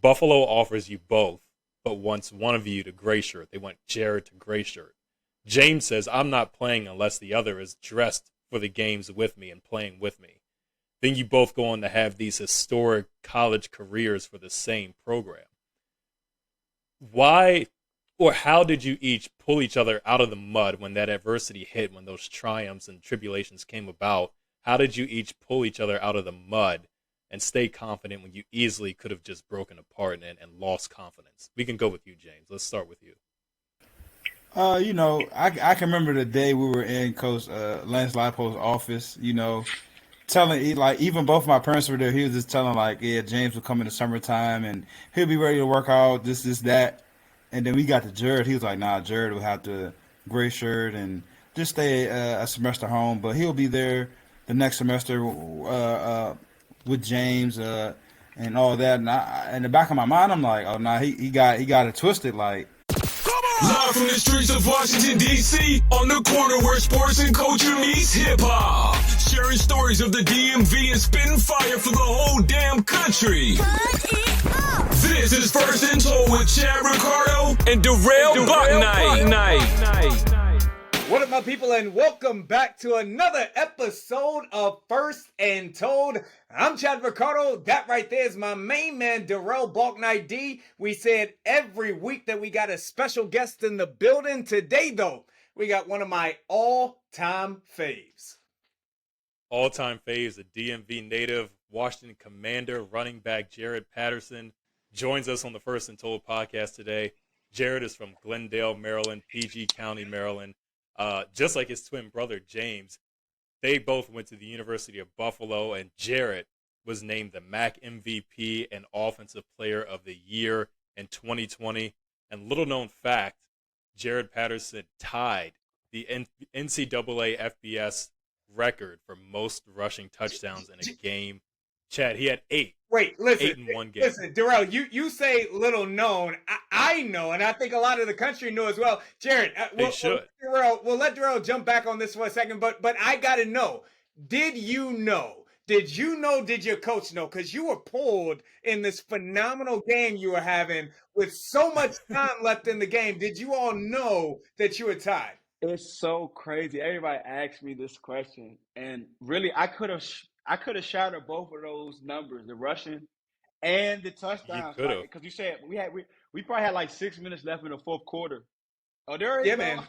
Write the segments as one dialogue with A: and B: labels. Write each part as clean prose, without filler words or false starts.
A: Buffalo offers you both, but wants one of you to gray shirt. They want Jared to gray shirt. James says, I'm not playing unless the other is dressed for the games with me and playing with me. Then you both go on to have these historic college careers for the same program. Why or how did you each pull each other out of the mud when that adversity hit, when those triumphs and tribulations came about? How did you each pull each other out of the mud and stay confident when you easily could have just broken apart and lost confidence? We can go with you, James. Let's start with you.
B: I can remember the day we were in Coach Lance Leipold's office, telling, like, even both my parents were there. He was just telling, like, yeah, James will come in the summertime and he'll be ready to work out, this, that. And then we got to Jared. He was like, nah, Jared will have to gray shirt and just stay a semester home, but he'll be there the next semester with James and all that. And in the back of my mind, I'm like, oh, nah, he got it twisted, like.
C: Live from the streets of Washington, D.C., on the corner where sports and culture meets hip-hop. Sharing stories of the DMV and spitting fire for the whole damn country. This is First and Told with Chad Ricardo and Darrell Bucknight.
D: What up, my people, and welcome back to another episode of First and Told. I'm Chad Ricardo. That right there is my main man, Darrell Bucknight D. We said every week that we got a special guest in the building. Today, though, we got one of my all-time faves.
A: All-time faves, a DMV native, Washington Commander, running back Jaret Patterson joins us on the First and Told podcast today. Jaret is from Glendale, Maryland, PG County, Maryland. Just like his twin brother, James, they both went to the University of Buffalo, and Jaret was named the MAC MVP and Offensive Player of the Year in 2020. And little known fact, Jaret Patterson tied the NCAA FBS record for most rushing touchdowns in a game. Chad, he had 8.
D: Wait, listen.
A: 8 in one game.
D: Listen, Darrell, you say little known. I know, and I think a lot of the country know as well. Jared, we'll let Darrell jump back on this for a second, but I got to know. Did you know? Did you know? Did your coach know? Because you were pulled in this phenomenal game you were having with so much time left in the game. Did you all know that you were tied?
E: It's so crazy. Everybody asks me this question, and really, I could have shouted both of those numbers, the rushing and the touchdowns. Because you said we probably had like 6 minutes left in the fourth quarter. Oh, there he is.
D: Man.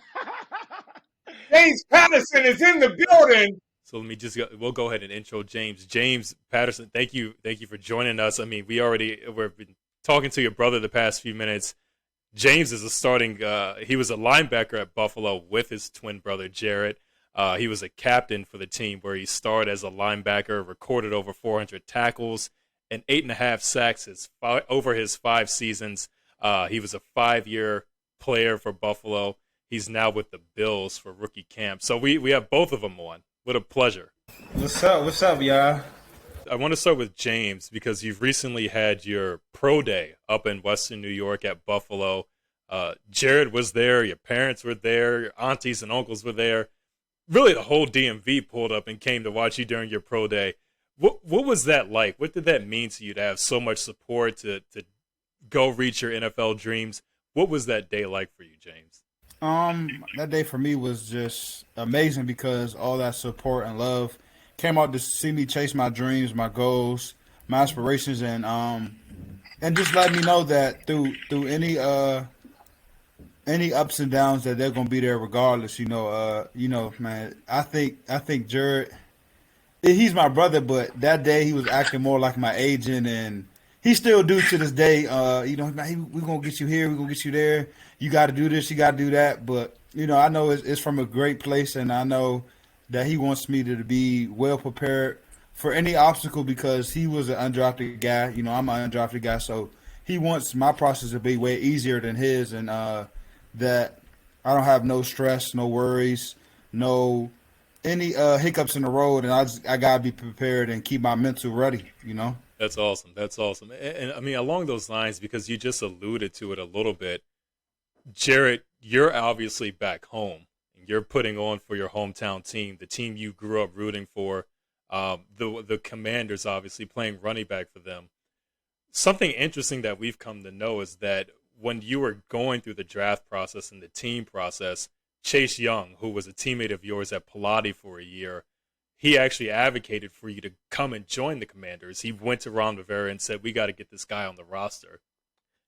D: James Patterson is in the building.
A: So we'll go ahead and intro James. James Patterson, thank you for joining us. I mean, we've been talking to your brother the past few minutes. James is he was a linebacker at Buffalo with his twin brother, Jaret. He was a captain for the team where he starred as a linebacker, recorded over 400 tackles and 8.5 sacks over his 5 seasons. He was a 5-year player for Buffalo. He's now with the Bills for rookie camp. So we have both of them on. What a pleasure.
B: What's up, y'all?
A: I want to start with James because you've recently had your pro day up in Western New York at Buffalo. Jared was there. Your parents were there. Your aunties and uncles were there. Really, the whole DMV pulled up and came to watch you during your pro day. What was that like? What did that mean to you to have so much support to go reach your NFL dreams? What was that day like for you, James?
B: That day for me was just amazing because all that support and love came out to see me chase my dreams, my goals, my aspirations, and just let me know that through any ups and downs that they're gonna be there regardless. Man, I think Jared, he's my brother, but that day he was acting more like my agent, and he still do to this day. Man, we're gonna get you here, we're gonna get you there. You got to do this, you got to do that. But I know it's from a great place, and I know that he wants me to be well prepared for any obstacle because he was an undrafted guy. I'm an undrafted guy, so he wants my process to be way easier than his, and that I don't have no stress, no worries, no any hiccups in the road, and I gotta be prepared and keep my mental ready.
A: That's awesome. And I mean, along those lines, because you just alluded to it a little bit, Jaret, you're obviously back home. You're putting on for your hometown team, the team you grew up rooting for, the Commanders, obviously playing running back for them. Something interesting that we've come to know is that when you were going through the draft process and the team process, Chase Young, who was a teammate of yours at Pilati for a year, he actually advocated for you to come and join the Commanders. He went to Ron Rivera and said, we got to get this guy on the roster.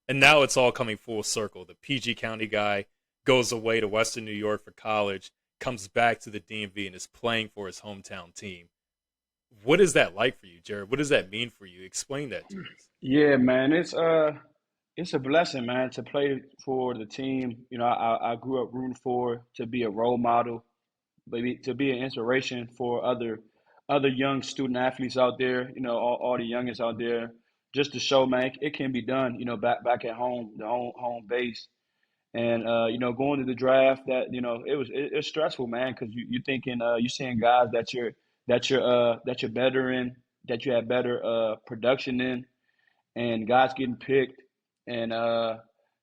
A: And now it's all coming full circle. The PG County guy goes away to Western New York for college, comes back to the DMV, and is playing for his hometown team. What is that like for you, Jared? What does that mean for you? Explain that to us.
E: Yeah, man, it's a blessing, man, to play for the team. You know, I grew up rooting for, to be a role model, maybe to be an inspiration for other young student athletes out there. You know, all the youngest out there, just to show, man, it can be done. You know, back at home, the home base. And you know, going to the draft, that, you know, it's stressful, man, because you're thinking, you're seeing guys that you're better in, that you have better production in, and guys getting picked. And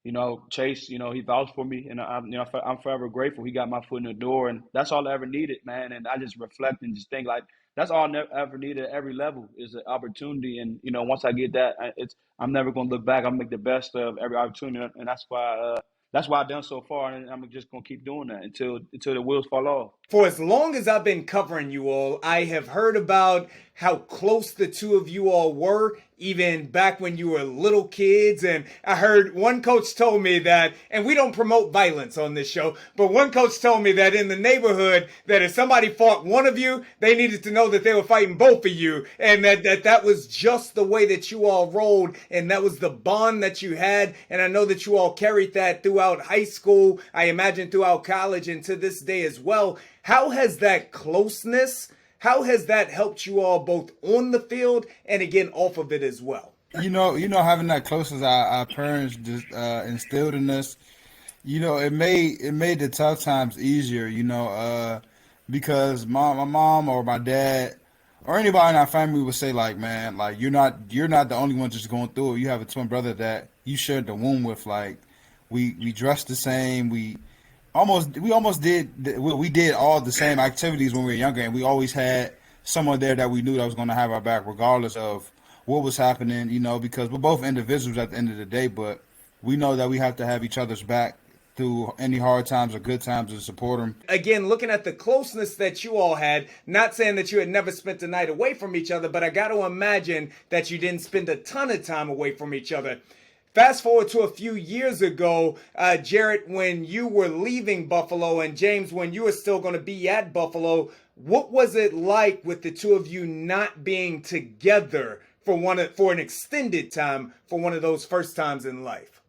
E: you know, Chase, you know, he vouched for me, and I'm forever grateful. He got my foot in the door, and that's all I ever needed, man. And I just reflect and just think, like, that's all I ever needed at every level, is an opportunity. And you know, once I get that, I'm never gonna look back. I'm gonna make the best of every opportunity, and that's why I've done so far, and I'm just gonna keep doing that until the wheels fall off.
D: For as long as I've been covering you all, I have heard about how close the two of you all were, even back when you were little kids. And I heard one coach told me that, and we don't promote violence on this show, but one coach told me that in the neighborhood, that if somebody fought one of you, they needed to know that they were fighting both of you, and that was just the way that you all rolled, and that was the bond that you had. And I know that you all carried that throughout high school, I imagine throughout college, and to this day as well. How has that closeness, how has that helped you all both on the field and again off of it as well?
B: You know, having that closeness our parents just instilled in us. You know, it made the tough times easier. You know, because my mom or my dad or anybody in our family would say, like, man, like, you're not the only one just going through it. You have a twin brother that you shared the womb with. Like, we dressed the same. We did all the same activities when we were younger, and we always had someone there that we knew that was going to have our back regardless of what was happening, you know, because we're both individuals at the end of the day, but we know that we have to have each other's back through any hard times or good times to support them.
D: Again, looking at the closeness that you all had, not saying that you had never spent a night away from each other, but I got to imagine that you didn't spend a ton of time away from each other. Fast forward to a few years ago, Jaret, when you were leaving Buffalo, and James, when you were still going to be at Buffalo, what was it like with the two of you not being together for an extended time for one of those first times in life?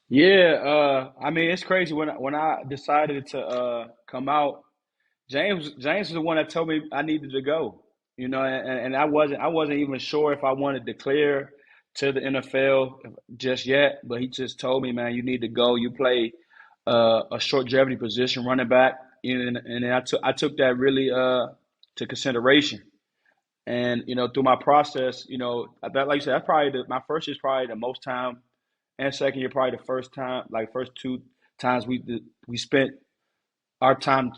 E: Yeah, I mean, it's crazy. When I decided to come out, James was the one that told me I needed to go. You know, and I wasn't even sure if I wanted to declare to the NFL just yet, but he just told me, man, you need to go. You play a short longevity position, running back, and then I took that really to consideration. And you know, through my process, you know, that, like you said, that's probably my first year is probably the most time, and second year probably the first two times we spent our time,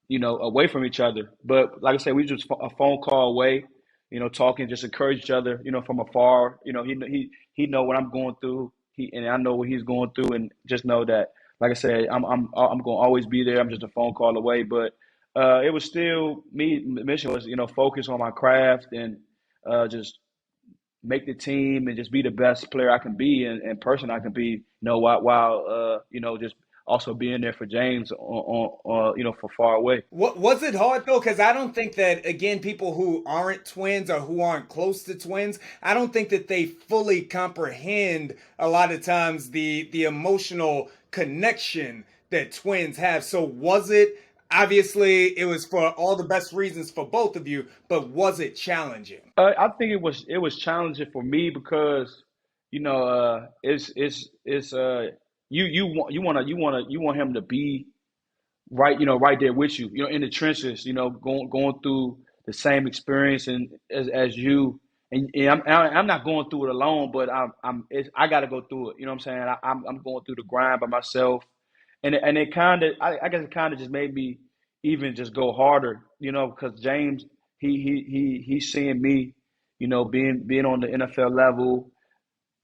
E: you know, away from each other. But like I said, we just a phone call away, you know, talking, just encourage each other, you know, from afar. You know, he know what I'm going through, and I know what he's going through, and just know that, like I said, I'm going to always be there. I'm just a phone call away. But it was still me. The mission was, you know, focus on my craft and just make the team and just be the best player I can be and person I can be. You know, while you know, just also being there for James on you know, for far away.
D: What was it hard though? Because I don't think that, again, people who aren't twins or who aren't close to twins, I don't think that they fully comprehend a lot of times the emotional connection that twins have. So was it, obviously it was for all the best reasons for both of you, but was it challenging?
E: I think it was challenging for me because, you know, it's you want him to be right, you know, right there with you, you know, in the trenches, you know, going through the same experience and as you, and I'm not going through it alone, but I got to go through it. You know what I'm saying? I'm going through the grind by myself, and it kind of, I guess it kind of just made me even just go harder, you know, because James, he's seeing me, you know, being on the NFL level,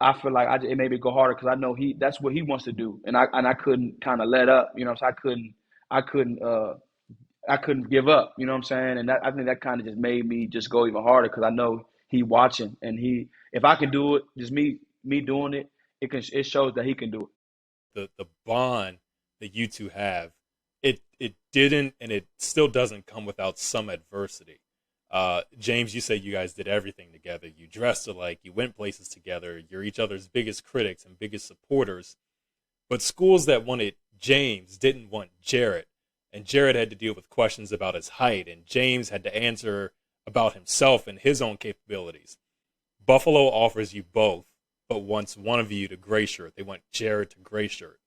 E: I feel like it made me go harder because I know that's what he wants to do, and I couldn't kind of let up, you know. So I couldn't give up, you know what I'm saying? And I think that kind of just made me just go even harder because I know he watching, and if I can do it, just me doing it, it shows that he can do it.
A: The bond that you two have, it didn't and it still doesn't come without some adversity. James, you say you guys did everything together. You dressed alike. You went places together. You're each other's biggest critics and biggest supporters. But schools that wanted James didn't want Jaret. And Jaret had to deal with questions about his height. And James had to answer about himself and his own capabilities. Buffalo offers you both, but wants one of you to gray shirt. They want Jaret to gray shirt.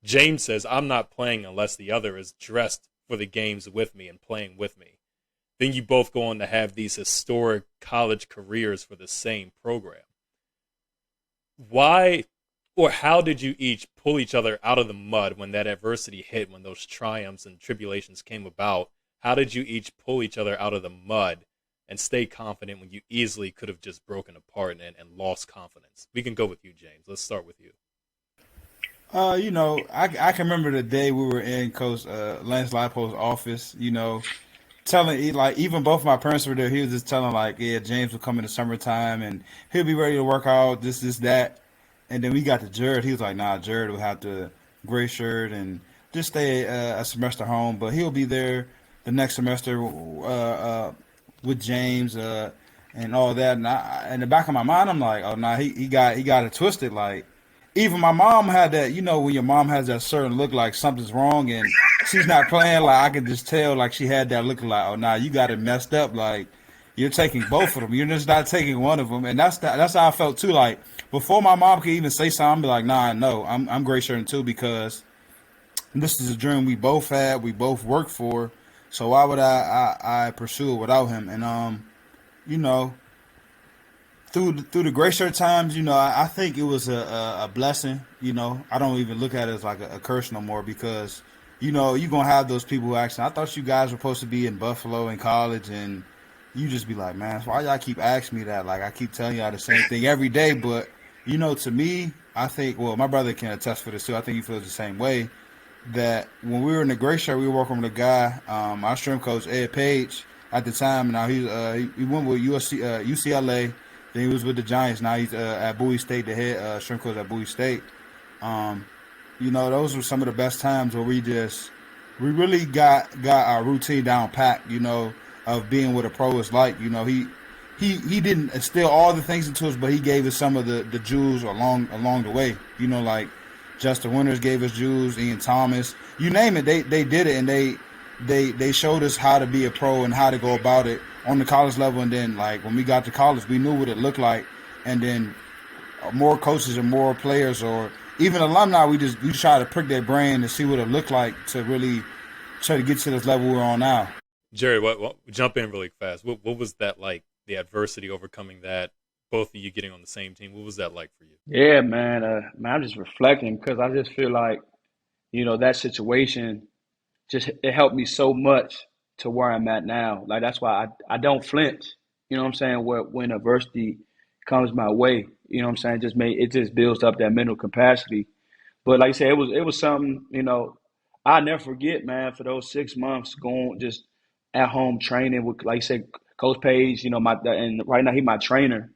A: James says, I'm not playing unless the other is dressed for the games with me and playing with me. Then you both go on to have these historic college careers for the same program. Why or how did you each pull each other out of the mud when that adversity hit, when those triumphs and tribulations came about? How did you each pull each other out of the mud and stay confident when you easily could have just broken apart and lost confidence? We can go with you, James. Let's start with you.
B: I can remember the day we were in Coach Lance Leipold's office, telling, like, even both my parents were there. He was just telling, like, yeah, James will come in the summertime and he'll be ready to work out, this, that. And then we got to Jaret. He was like, nah, Jaret will have to gray shirt and just stay a semester home. But he'll be there the next semester with James and all that. And in the back of my mind, I'm like, oh, nah, he got it twisted. Like, even my mom had that, when your mom has that certain look like something's wrong and she's not playing, like, I can just tell, like, she had that look like, oh, nah, you got it messed up. Like, you're taking both of them. You're just not taking one of them. And that's how I felt, too. Like, before my mom could even say something, I'd be like, nah, no, I'm gray shirting, too, because this is a dream we both had, we both worked for. So why would I pursue it without him? And, through the gray shirt times, I think it was a blessing. I don't even look at it as like a curse no more because, you're going to have those people who actually, I thought you guys were supposed to be in Buffalo in college, and you just be like, man, why y'all keep asking me that? Like, I keep telling y'all the same thing every day. But, to me, I think, well, my brother can attest for this too. I think he feels the same way, that when we were in the gray shirt, we were working with a guy, our strength coach, Ed Page, at the time. Now he went with UCLA. Then he was with the Giants. Now he's at Bowie State, the head strength coach at Bowie State. Those were some of the best times where we really got our routine down packed, of being what a pro is like. He didn't instill all the things into us, but he gave us some of the jewels along the way. Like Justin Winters gave us jewels, Ian Thomas, you name it. They did it, and they showed us how to be a pro and how to go about it on the college level. And then, like, when we got to college, we knew what it looked like. And then more coaches and more players, or even alumni, we try to prick their brain to see what it looked like to really try to get to this level we're on now.
A: Jerry, what jump in really fast. What was that like, the adversity, overcoming that, both of you getting on the same team? What was that like for you?
E: Yeah, man. I'm just reflecting because I just feel like, that situation it helped me so much to where I'm at now. Like, that's why I don't flinch. You know what I'm saying? When adversity comes my way, you know what I'm saying? It just builds up that mental capacity. But like I said, it was something, I'll never forget, man, for those 6 months going just at home training with, like I said, Coach Page, and right now he's my trainer.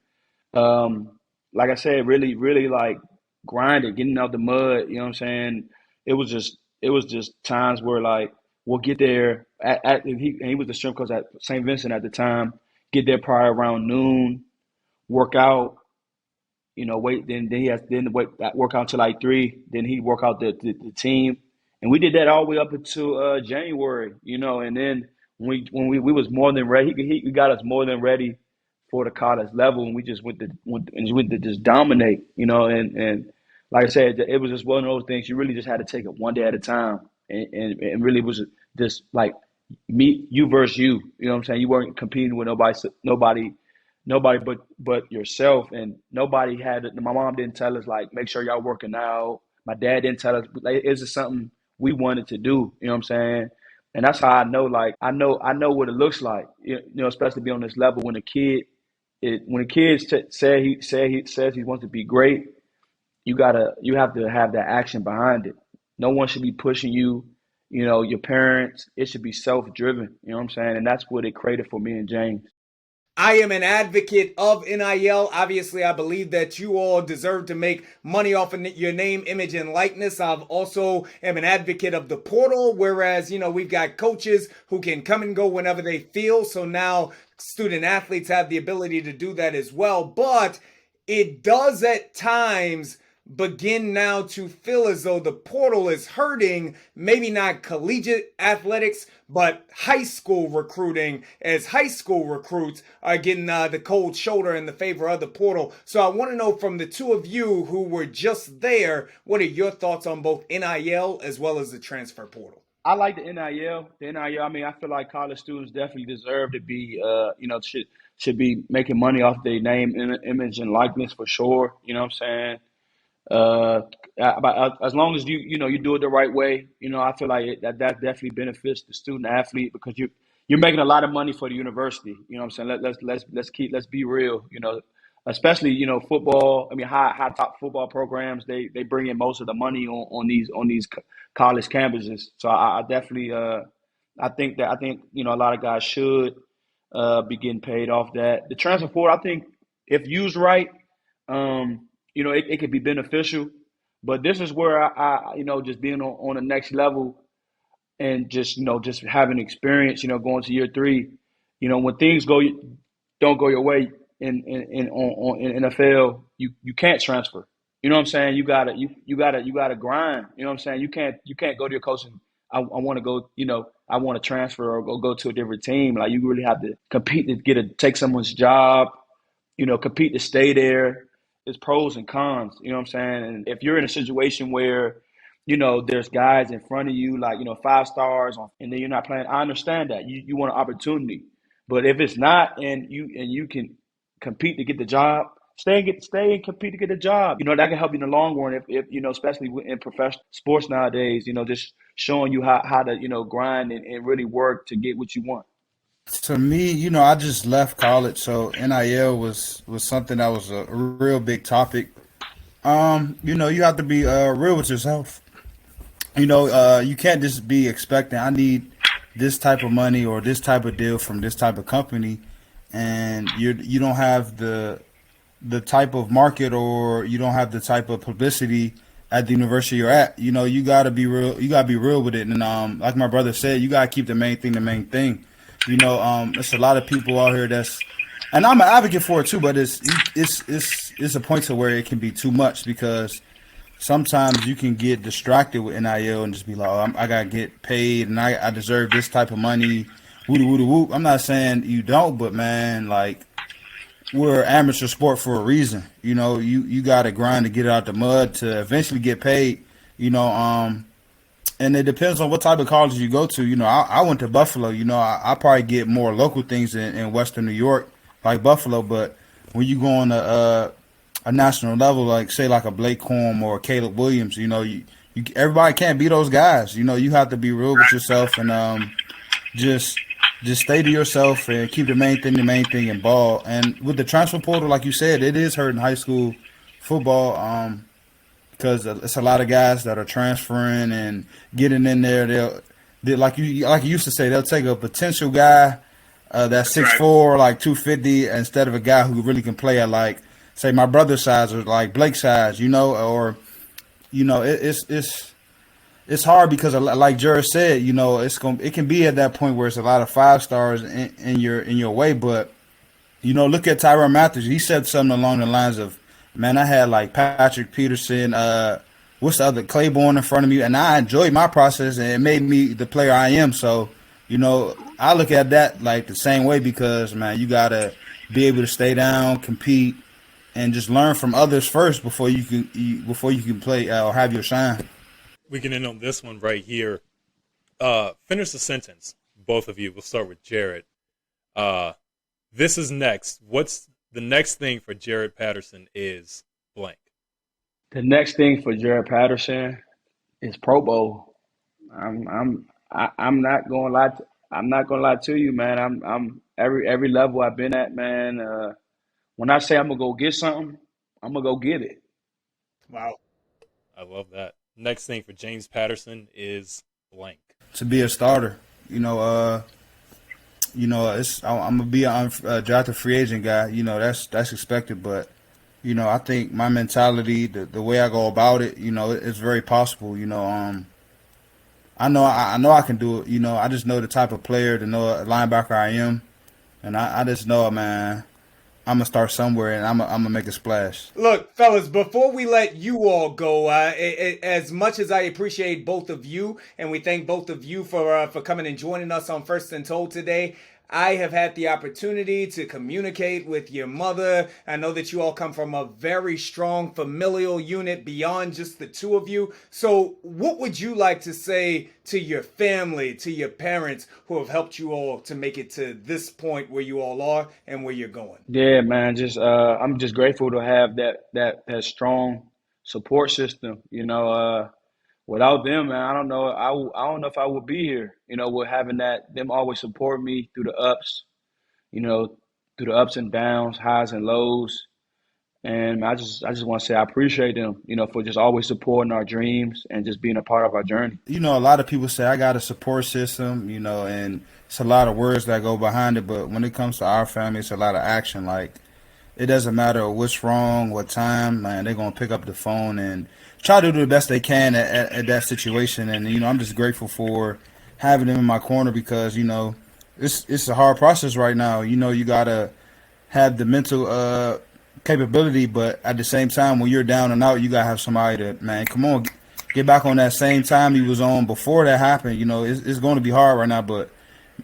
E: Like I said, really, really like grinding, getting out the mud, you know what I'm saying? It was just times where, like, we'll get there he was the strength coach at St. Vincent at the time, get there probably around noon, work out, wait, then he has work out till like 3, then he work out the team. And we did that all the way up until January, and then when we was more than ready, he got us more than ready for the college level, and we just went to just dominate, and like I said, it was just one of those things. You really just had to take it one day at a time, and really was just like you versus you. You know what I'm saying? You weren't competing with nobody but yourself, and nobody had it. My mom didn't tell us, like, make sure y'all working out. My dad didn't tell us. Like, it's just something we wanted to do. You know what I'm saying? And that's how I know, like, I know what it looks like. Especially be on this level when a kid when a kid says he wants to be great, you have to have that action behind it. No one should be pushing you, your parents. It should be self-driven, you know what I'm saying? And that's what it created for me and James.
D: I am an advocate of NIL. Obviously, I believe that you all deserve to make money off of your name, image, and likeness. I've also am an advocate of the portal, whereas, we've got coaches who can come and go whenever they feel. So now student athletes have the ability to do that as well. But it does at times begin now to feel as though the portal is hurting, maybe not collegiate athletics, but high school recruiting, as high school recruits are getting the cold shoulder in the favor of the portal. So I want to know from the two of you who were just there, what are your thoughts on both NIL as well as the transfer portal?
E: I like the NIL. I mean, I feel like college students definitely deserve to be, should be making money off their name, image, and likeness for sure. You know what I'm saying? As long as you do it the right way, I feel like that definitely benefits the student athlete because you're making a lot of money for the university. You know what I'm saying? Let's be real. Especially football. I mean, high top football programs they bring in most of the money on these college campuses. So I definitely I think a lot of guys should be getting paid off that. The transfer portal, I think, if used right. It could be beneficial, but this is where I just being on the next level and just having experience, going to year 3, when things don't go your way in NFL, you can't transfer. You know what I'm saying? You gotta grind. You know what I'm saying? You can't go to your coach and I want to go, I want to transfer or go to a different team. Like you really have to compete to take someone's job, compete to stay there. There's pros and cons, you know what I'm saying? And if you're in a situation where, there's guys in front of you, like, 5 stars, and then you're not playing, I understand that. You want an opportunity. But if it's not and you can compete to get the job, stay and compete to get the job. That can help you in the long run if especially in professional sports nowadays, just showing you how to, grind and really work to get what you want.
B: To me, I just left college, so NIL was something that was a real big topic. You have to be real with yourself. You can't just be expecting I need this type of money or this type of deal from this type of company, and you don't have the type of market or you don't have the type of publicity at the university you're at. You gotta be real. You gotta be real with it, and like my brother said, you gotta keep the main thing the main thing. There's a lot of people out here and I'm an advocate for it too, but it's a point to where it can be too much because sometimes you can get distracted with NIL and just be like, oh, I gotta get paid and I deserve this type of money. Woo woo woo. I'm not saying you don't, but man, like we're amateur sport for a reason. You gotta grind to get it out the mud to eventually get paid. And it depends on what type of college you go to. I went to Buffalo. I probably get more local things in Western New York, like Buffalo. But when you go on a national level, like say like a Blake Corum or Caleb Williams, everybody can't be those guys. You have to be real with yourself and just stay to yourself and keep the main thing in ball. And with the transfer portal, like you said, it is hurting high school football. Because it's a lot of guys that are transferring and getting in there. They'll like you used to say, they'll take a potential guy that's 6'4", like 250, instead of a guy who really can play at like, say, my brother's size or like Blake's size, or it's hard because like Jaret said, it can be at that point where it's a lot of 5 stars in your way. But look at Tyrann Mathieu. He said something along the lines of, man, I had like Patrick Patterson, what's the other, Claiborne in front of me, and I enjoyed my process, and it made me the player I am. So, I look at that like the same way because, man, you gotta be able to stay down, compete, and just learn from others first before you can play or have your shine.
A: We can end on this one right here. Finish the sentence, both of you. We'll start with Jaret. This is next. What's the next thing for Jaret Patterson is blank.
E: The next thing for Jaret Patterson is Pro Bowl. I'm not gonna lie. I'm not gonna lie to you, man. I'm every level I've been at, man. when I say I'm gonna go get something, I'm gonna go get it.
D: Wow.
A: I love that. Next thing for James Patterson is blank.
B: To be a starter, I'm gonna be an undrafted free agent guy. That's expected, but I think my mentality, the way I go about it, it's very possible. I know I can do it. I just know the type of player, to know a linebacker I am, and I just know, man, I'm gonna start somewhere and I'm gonna make a splash.
D: Look, fellas, before we let you all go, as much as I appreciate both of you, and we thank both of you for coming and joining us on First and Told today, I have had the opportunity to communicate with your mother. I know that you all come from a very strong familial unit beyond just the two of you. So what would you like to say to your family, to your parents who have helped you all to make it to this point where you all are and where you're going?
E: Yeah, man. I'm just grateful to have that strong support system. Without them, man, I don't know. I don't know if I would be here. With having them always support me through the ups. You know, through the ups and downs, highs and lows. And I just want to say I appreciate them. For just always supporting our dreams and just being a part of our journey.
B: A lot of people say I got a support system, and it's a lot of words that go behind it. But when it comes to our family, it's a lot of action. Like, it doesn't matter what's wrong, what time, man, they're going to pick up the phone and try to do the best they can at that situation. And, I'm just grateful for having them in my corner because, it's a hard process right now. You got to have the mental capability, but at the same time, when you're down and out, you got to have somebody to, man, come on, get back on that same time you was on before that happened. It's going to be hard right now, but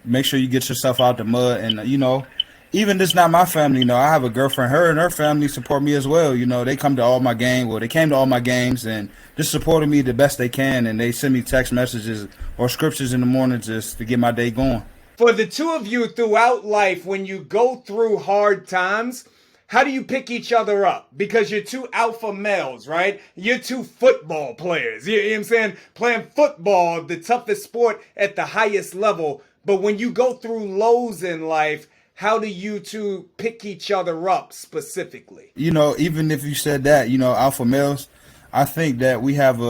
B: make sure you get yourself out the mud. And, even this not my family, I have a girlfriend. Her and her family support me as well. They come to all my games. Well, they came to all my games and just supported me the best they can. And they send me text messages or scriptures in the morning just to get my day going.
D: For the two of you throughout life, when you go through hard times, how do you pick each other up? Because you're two alpha males, right? You're two football players. You know what I'm saying? Playing football, the toughest sport at the highest level. But when you go through lows in life, how do you two pick each other up specifically?
B: Even if you said that, alpha males, I think that we have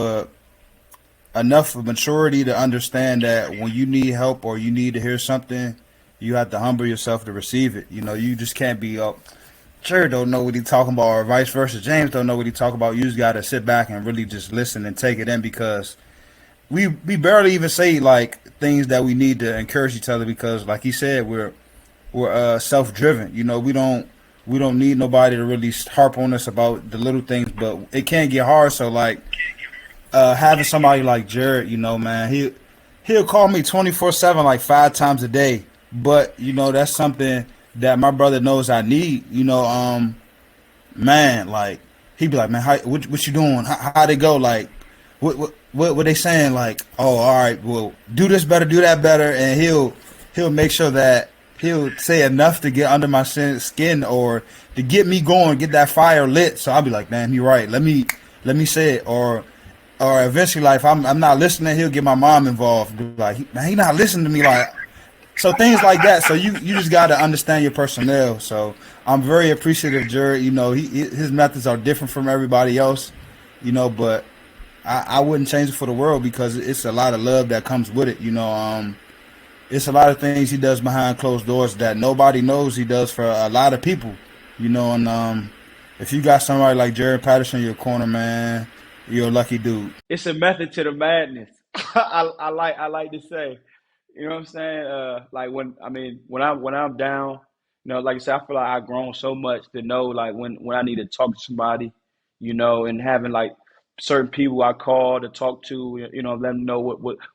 B: enough of maturity to understand that when you need help or you need to hear something, you have to humble yourself to receive it. You just can't be up. Jared don't know what he's talking about, or vice versa. James don't know what he's talking about. You just got to sit back and really just listen and take it in because we barely even say like things that we need to encourage each other because, like he said, we're self-driven. We don't need nobody to really harp on us about the little things, but it can get hard. So like having somebody like Jared, man, he'll call me 24/7, like 5 times a day. But that's something that my brother knows I need. Man, like he'd be like, man, what you doing? How'd it go? Like, what they saying? Like, oh, all right, well, do this better, do that better, and he'll make sure that he'll say enough to get under my skin or to get me going, get that fire lit. So I'll be like, man, you're right. Let me say it. Or eventually, like, if I'm not listening, he'll get my mom involved. Like, man, he not listening to me. Like, so things like that. So you just got to understand your personnel. So I'm very appreciative, Jared. His methods are different from everybody else. But I wouldn't change it for the world because it's a lot of love that comes with it. It's a lot of things he does behind closed doors that nobody knows he does for a lot of people, and if you got somebody like Jaret Patterson in your corner, man, you're a lucky dude.
E: It's a method to the madness. I like to say, you know what I'm saying? Like when I'm down, like I said, I feel like I've grown so much to know like when I need to talk to somebody, and having like certain people I call to talk to, let them know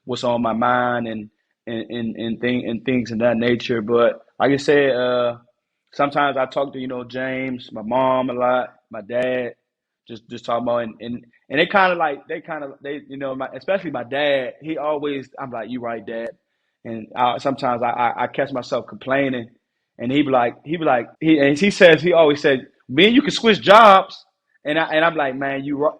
E: what's on my mind and things of that nature. But like I said, sometimes I talk to James, my mom a lot, my dad, just talking about and they kind of especially my dad. He always I'm like, you right, Dad, and sometimes I catch myself complaining, and he always said, me and you can switch jobs, and I'm like, man, you're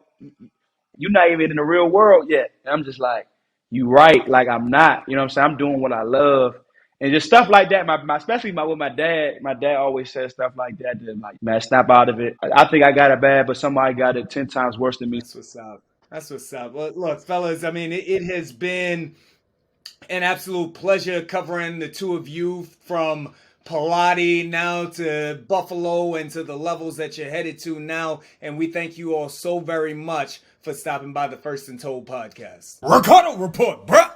E: not even in the real world yet. And I'm just like, you right, like I'm not, I'm saying? I'm doing what I love. And just stuff like that, especially with my dad always says stuff like that, like, man, snap out of it. I think I got it bad, but somebody got it 10 times worse than me.
D: That's what's up. That's what's up. Well, look, fellas, I mean, it has been an absolute pleasure covering the two of you from Pilates now to Buffalo and to the levels that you're headed to now. And we thank you all so very much for stopping by the First and Told podcast.
B: Ricardo Report, bruh.